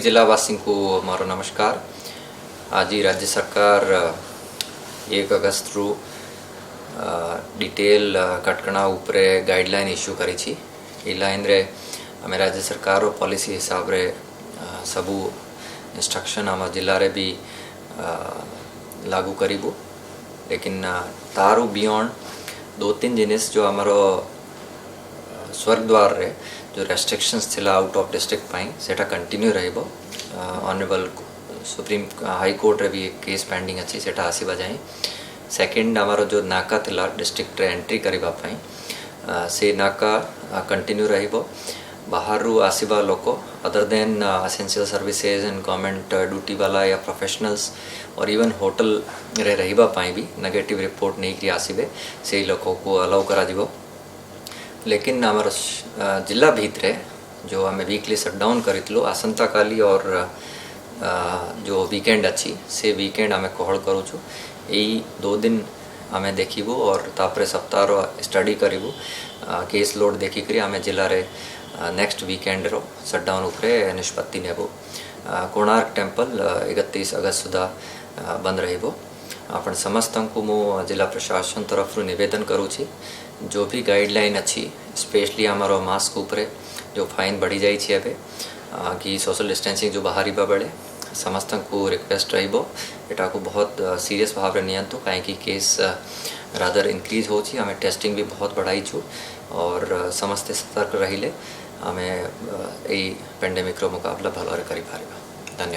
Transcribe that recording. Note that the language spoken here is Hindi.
जिलावासी को मारो नमस्कार। आज राज्य सरकार 1 अगस्त रु डिटेल कटकणा उपरे गाइडलाइन इश्यू करी छी। ई लाइन रे आमे राज्य सरकार रो पॉलिसी हिसाब रे सबू इंस्ट्रक्शन आम जिले रे भी लागू करिबू। लेकिन तारु बियॉन्ड 2-3 जिनिस जो आमरो स्वर्गद्वार रे जो रेस्ट्रिक्शंस थिला आउट ऑफ डिस्ट्रिक्ट पाई सेटा कंटिन्यू रहइबो। ऑनरेबल सुप्रीम हाई कोर्ट रे भी एक केस पेंडिंग अछि सेटा आसीबा जाई। सेकंड आमारो जो नाका थिला डिस्ट्रिक्ट रे एंट्री करिबा पाई से नाका कंटिन्यू रहइबो। बाहरु आसीबा लोको other than essential services and government duty वाला या प्रोफेशनल्स और इवन होटल रे रहिबा पाई भी नेगेटिव रिपोर्ट नहीं कि आसीबे से लोको को अलाउ करा दिबो। लेकिन आमर जिला भितरे जो आम वीकली सटडाउन करितलो आसंता काली और जो वीकेंड अच्छी से वीकेंड आम कोहल करूँ। यही 2 दिन आम देखू और तापर सप्ताह स्टडी करूँ केस लोड देखिक आम जिले रे नेक्स्ट वीकेंड रो सटडाउन उपरे निष्पत्ति नेबो। कोणार्क टेम्पल 31 अगस्त सुधा बंद रहिबो। आपण समस्त को मु जिला प्रशासन तरफ निवेदन करूँ जो भी गाइडलाइन अच्छी स्पेशली आमर मास्क उपरे जो फाइन बढ़ी जाई छी एबे कि सोशल डिस्टेंसिंग जो बाहरी बेले समस्त को रिक्वेस्ट रहिबो एटा को बहुत सीरियस भाव रे नियंतु कहीं केस रादर इंक्रीज हो छी। आमे टेस्टिंग भी बहुत बढ़ाई छु और समस्त सतर्क रहिले आमे ए पेंडेमिक रो मुकाबला भलो रे करि पारिबा।